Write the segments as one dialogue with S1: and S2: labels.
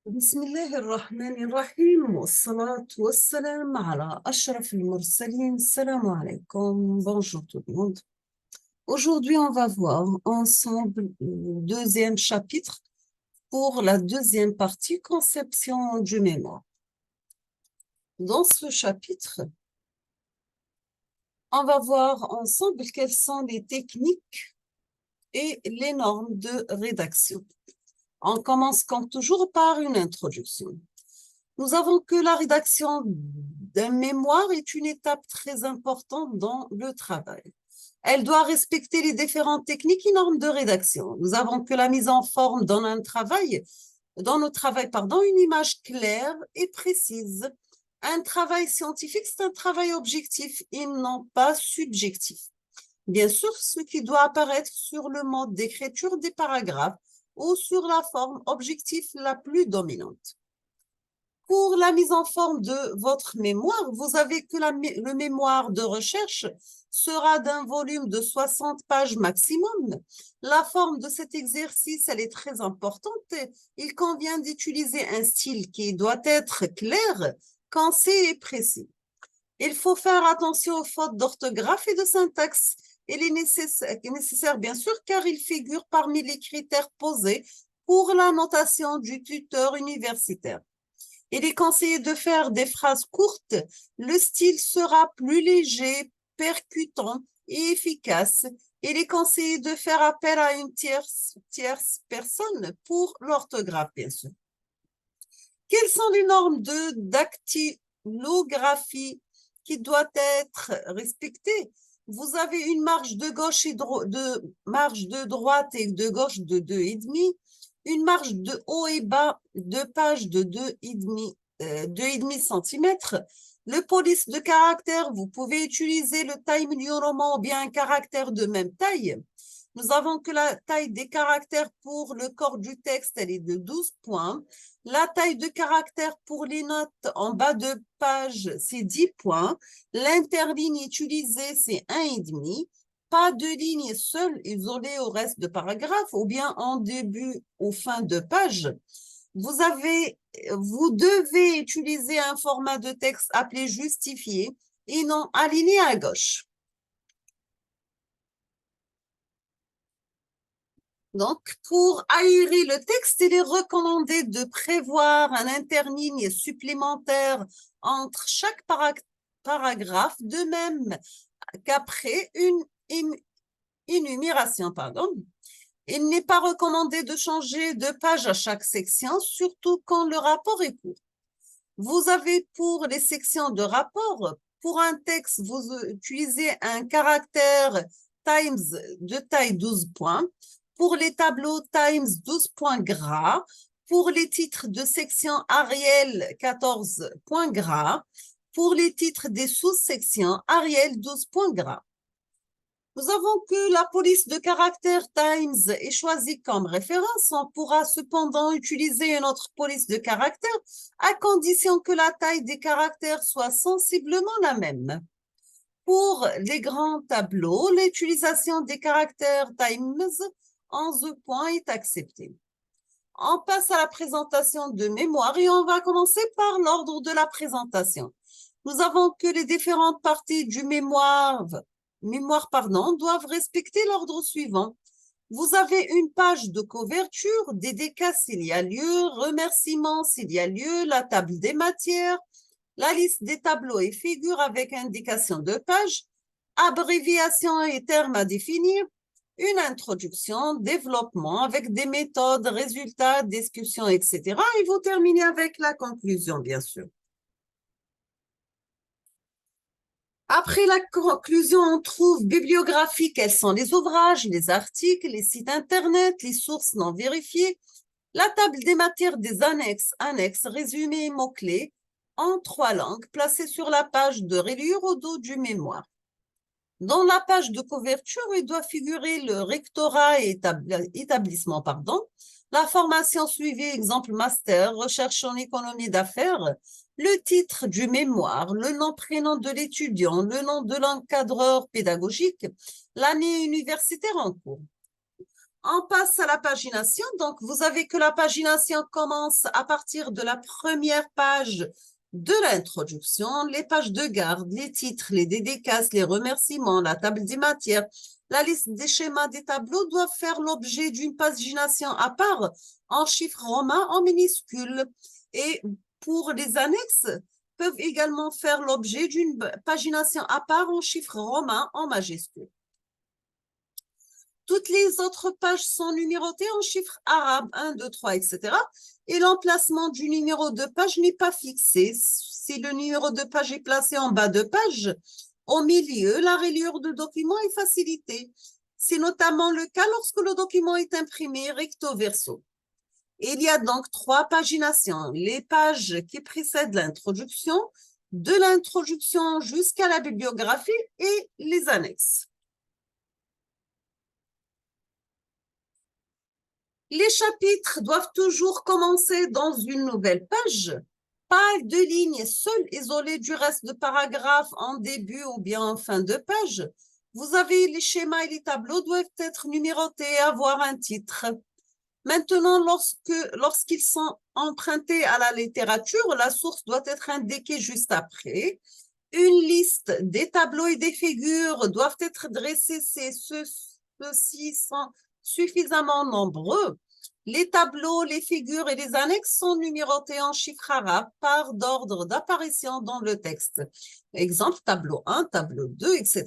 S1: بسم الله الرحمن الرحيم والصلاة والسلام على أشرف المرسلين. Salam alaikum. Bonjour tout le monde. Aujourd'hui, on va voir ensemble le deuxième chapitre pour la deuxième partie, conception du mémoire. Dans ce chapitre, on va voir ensemble quelles sont les techniques et les normes de rédaction. On commence comme toujours par une introduction. Nous avons que la rédaction d'un mémoire est une étape très importante dans le travail. Elle doit respecter les différentes techniques et normes de rédaction. Nous avons que la mise en forme dans notre travail, une image claire et précise. Un travail scientifique, c'est un travail objectif et non pas subjectif. Bien sûr, ce qui doit apparaître sur le mode d'écriture des paragraphes ou sur la forme objective la plus dominante. Pour la mise en forme de votre mémoire, vous avez que le mémoire de recherche sera d'un volume de 60 pages maximum. La forme de cet exercice, elle est très importante. Il convient d'utiliser un style qui doit être clair, concis et précis. Il faut faire attention aux fautes d'orthographe et de syntaxe. Il est nécessaire, bien sûr, car il figure parmi les critères posés pour la notation du tuteur universitaire. Il est conseillé de faire des phrases courtes. Le style sera plus léger, percutant et efficace. Il est conseillé de faire appel à une tierce personne pour l'orthographe, bien sûr. Quelles sont les normes de dactylographie qui doivent être respectées? Vous avez une marge de gauche et marge de droite et de gauche de 2,5, une marge de haut et bas de page de 2,5 cm. Le police de caractère, vous pouvez utiliser le Time New Roman ou bien un caractère de même taille. Nous avons que la taille des caractères pour le corps du texte, elle est de 12 points. La taille de caractère pour les notes en bas de page, c'est 10 points. L'interligne utilisée, c'est 1,5. Pas de ligne seule isolée au reste de paragraphe ou bien en début ou fin de page. Vous devez utiliser un format de texte appelé justifié et non aligné à gauche. Donc, pour aérer le texte, il est recommandé de prévoir un interligne supplémentaire entre chaque paragraphe, de même qu'après une énumération. Il n'est pas recommandé de changer de page à chaque section, surtout quand le rapport est court. Vous avez pour les sections de rapport, pour un texte, vous utilisez un caractère Times de taille 12 points. Pour les tableaux Times 12 points gras. Pour les titres de section Arial 14 points gras. Pour les titres des sous-sections Arial 12 points gras. Nous avons que la police de caractère Times est choisie comme référence. On pourra cependant utiliser une autre police de caractère à condition que la taille des caractères soit sensiblement la même. Pour les grands tableaux, l'utilisation des caractères Times 11 points est acceptée. On passe à la présentation de mémoire et on va commencer par l'ordre de la présentation. Nous avons que les différentes parties du mémoire, doivent respecter l'ordre suivant. Vous avez une page de couverture, dédicace s'il y a lieu, remerciements s'il y a lieu, la table des matières, la liste des tableaux et figures avec indication de page, abréviation et termes à définir, une introduction, développement avec des méthodes, résultats, discussions, etc. Et vous terminez avec la conclusion, bien sûr. Après la conclusion, on trouve bibliographie, quels sont les ouvrages, les articles, les sites internet, les sources non vérifiées, la table des matières des annexes, résumés et mots-clés, en 3 langues, placés sur la page de reliure au dos du mémoire. Dans la page de couverture, il doit figurer le rectorat et établissement, la formation suivie, exemple master, recherche en économie d'affaires, le titre du mémoire, le nom, prénom de l'étudiant, le nom de l'encadreur pédagogique, l'année universitaire en cours. On passe à la pagination. Donc, vous avez que la pagination commence à partir de la première page de l'introduction, les pages de garde, les titres, les dédicaces, les remerciements, la table des matières, la liste des schémas des tableaux doivent faire l'objet d'une pagination à part en chiffres romains en minuscules. Et pour les annexes, peuvent également faire l'objet d'une pagination à part en chiffres romains en majuscules. Toutes les autres pages sont numérotées en chiffres arabes, 1, 2, 3, etc. Et l'emplacement du numéro de page n'est pas fixé. Si le numéro de page est placé en bas de page, au milieu, la reliure du document est facilitée. C'est notamment le cas lorsque le document est imprimé recto verso. Il y a donc 3 paginations. Les pages qui précèdent l'introduction, de l'introduction jusqu'à la bibliographie et les annexes. Les chapitres doivent toujours commencer dans une nouvelle page, pas de lignes seules isolées du reste de paragraphe en début ou bien en fin de page. Vous avez les schémas et les tableaux doivent être numérotés et avoir un titre. Maintenant, lorsqu'ils sont empruntés à la littérature, la source doit être indiquée juste après. Une liste des tableaux et des figures doivent être dressées si ceux-ci sont suffisamment nombreux. Les tableaux, les figures et les annexes sont numérotés en chiffres arabes par d'ordre d'apparition dans le texte. Exemple, tableau 1, tableau 2, etc.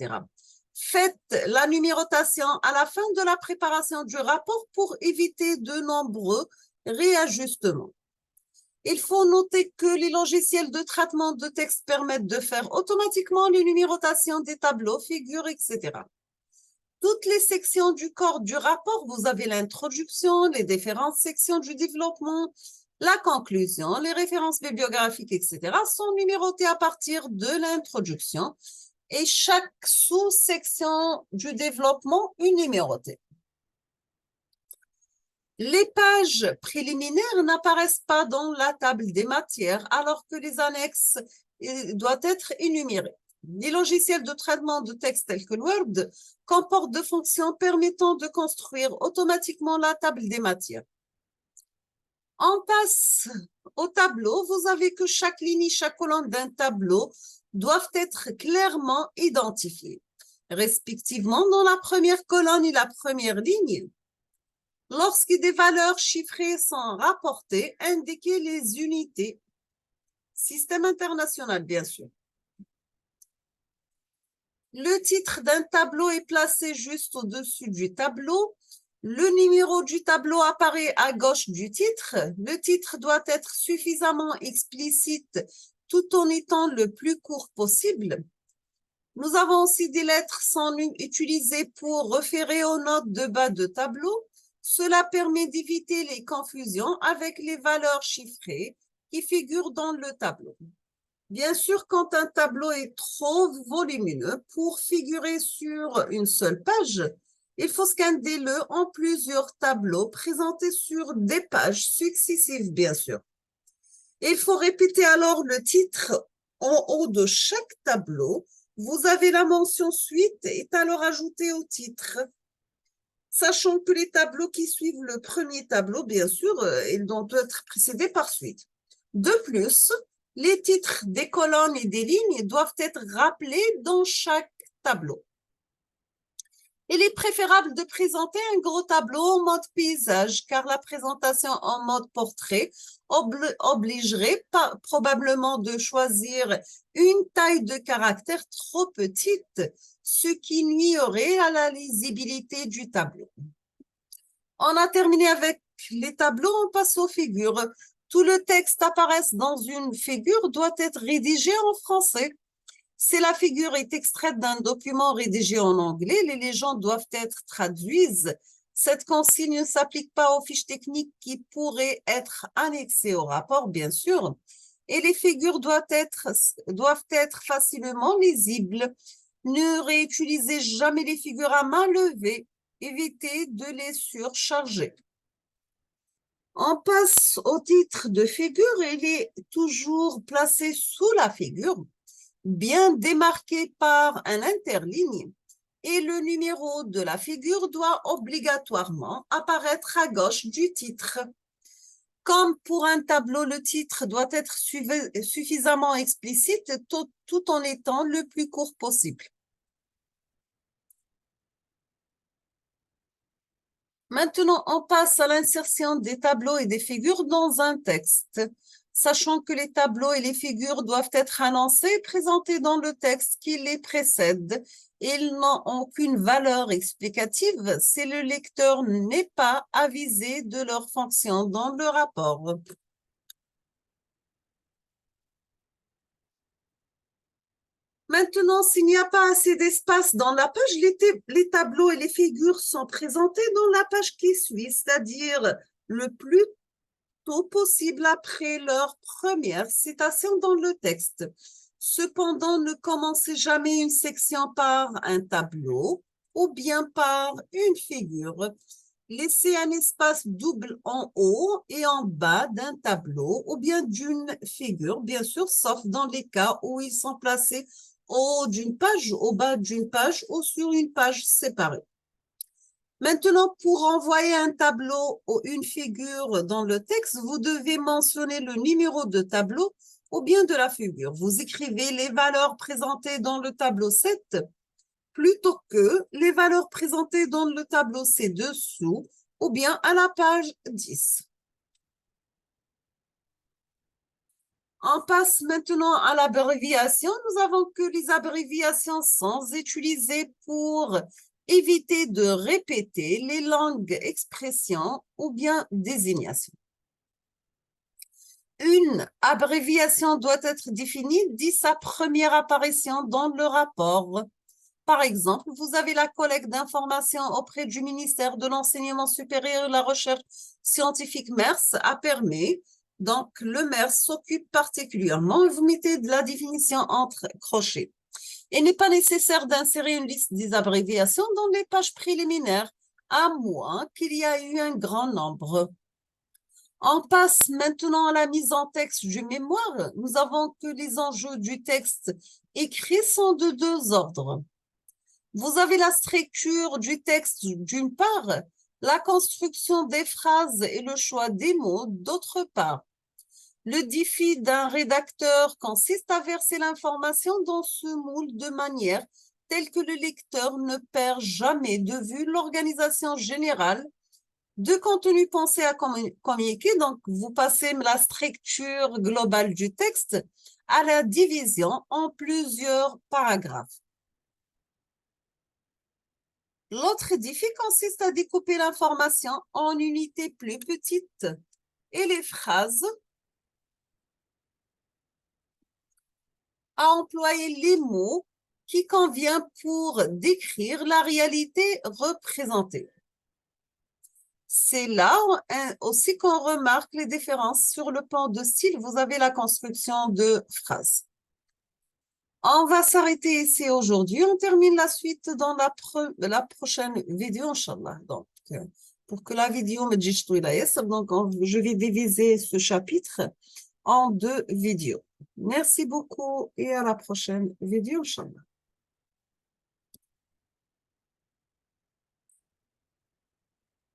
S1: Faites la numérotation à la fin de la préparation du rapport pour éviter de nombreux réajustements. Il faut noter que les logiciels de traitement de texte permettent de faire automatiquement les numérotations des tableaux, figures, etc. Toutes les sections du corps du rapport, vous avez l'introduction, les différentes sections du développement, la conclusion, les références bibliographiques, etc. sont numérotées à partir de l'introduction et chaque sous-section du développement est numérotée. Les pages préliminaires n'apparaissent pas dans la table des matières, alors que les annexes doivent être énumérées. Les logiciels de traitement de texte tels que Word comportent deux fonctions permettant de construire automatiquement la table des matières. On passe au tableau. Vous avez que chaque ligne et chaque colonne d'un tableau doivent être clairement identifiées, respectivement dans la première colonne et la première ligne. Lorsque des valeurs chiffrées sont rapportées, indiquez les unités. Système international, bien sûr. Le titre d'un tableau est placé juste au-dessus du tableau. Le numéro du tableau apparaît à gauche du titre. Le titre doit être suffisamment explicite tout en étant le plus court possible. Nous avons aussi des lettres sans utilisées pour référer aux notes de bas de tableau. Cela permet d'éviter les confusions avec les valeurs chiffrées qui figurent dans le tableau. Bien sûr, quand un tableau est trop volumineux pour figurer sur une seule page, il faut scander-le en plusieurs tableaux présentés sur des pages successives, bien sûr. Il faut répéter alors le titre en haut de chaque tableau. Vous avez la mention suite est alors ajoutée au titre. Sachant que les tableaux qui suivent le premier tableau, bien sûr, ils doivent être précédés par suite. De plus, les titres des colonnes et des lignes doivent être rappelés dans chaque tableau. Il est préférable de présenter un gros tableau en mode paysage, car la présentation en mode portrait obligerait probablement de choisir une taille de caractère trop petite, ce qui nuirait à la lisibilité du tableau. On a terminé avec les tableaux, on passe aux figures. Tout le texte apparaisse dans une figure doit être rédigé en français. Si la figure est extraite d'un document rédigé en anglais, les légendes doivent être traduites. Cette consigne ne s'applique pas aux fiches techniques qui pourraient être annexées au rapport, bien sûr, et les figures doivent être facilement lisibles. Ne réutilisez jamais les figures à main levée. Évitez de les surcharger. On passe au titre de figure. Il est toujours placé sous la figure, bien démarqué par un interligne. et le numéro de la figure doit obligatoirement apparaître à gauche du titre. Comme pour un tableau, le titre doit être suffisamment explicite tout en étant le plus court possible. Maintenant, on passe à l'insertion des tableaux et des figures dans un texte. Sachant que les tableaux et les figures doivent être annoncés et présentés dans le texte qui les précède, ils n'ont aucune valeur explicative si le lecteur n'est pas avisé de leur fonction dans le rapport. Maintenant, s'il n'y a pas assez d'espace dans la page, les tableaux et les figures sont présentés dans la page qui suit, c'est-à-dire le plus tôt possible après leur première citation dans le texte. Cependant, ne commencez jamais une section par un tableau ou bien par une figure. Laissez un espace double en haut et en bas d'un tableau ou bien d'une figure, bien sûr, sauf dans les cas où ils sont placés au haut d'une page, au bas d'une page ou sur une page séparée. Maintenant, pour envoyer un tableau ou une figure dans le texte, vous devez mentionner le numéro de tableau ou bien de la figure. Vous écrivez les valeurs présentées dans le tableau 7 plutôt que les valeurs présentées dans le tableau ci-dessous ou bien à la page 10. On passe maintenant à l'abréviation. Nous avons que les abréviations sont utilisées pour éviter de répéter les langues, expressions ou bien désignations. Une abréviation doit être définie dès sa première apparition dans le rapport. Par exemple, vous avez la collecte d'informations auprès du ministère de l'Enseignement supérieur et de la Recherche scientifique MERS a permis. Donc, le MERS s'occupe particulièrement et vous mettez de la définition entre crochets. Il n'est pas nécessaire d'insérer une liste des abréviations dans les pages préliminaires, à moins qu'il y ait eu un grand nombre. On passe maintenant à la mise en texte du mémoire. Nous avons que les enjeux du texte écrit sont de deux ordres. Vous avez la structure du texte d'une part, la construction des phrases et le choix des mots d'autre part. Le défi d'un rédacteur consiste à verser l'information dans ce moule de manière telle que le lecteur ne perd jamais de vue l'organisation générale de contenu pensé à communiquer. Donc, vous passez la structure globale du texte à la division en plusieurs paragraphes. L'autre défi consiste à découper l'information en unités plus petites et les phrases à employer les mots qui conviennent pour décrire la réalité représentée. C'est là aussi qu'on remarque les différences sur le plan de style. Vous avez la construction de phrases. On va s'arrêter ici aujourd'hui. On termine la suite dans la prochaine vidéo, Inch'Allah. Donc, pour que la vidéo me dise tout, donc je vais diviser ce chapitre en 2 vidéos. Merci beaucoup et à la prochaine vidéo, Inch'Allah.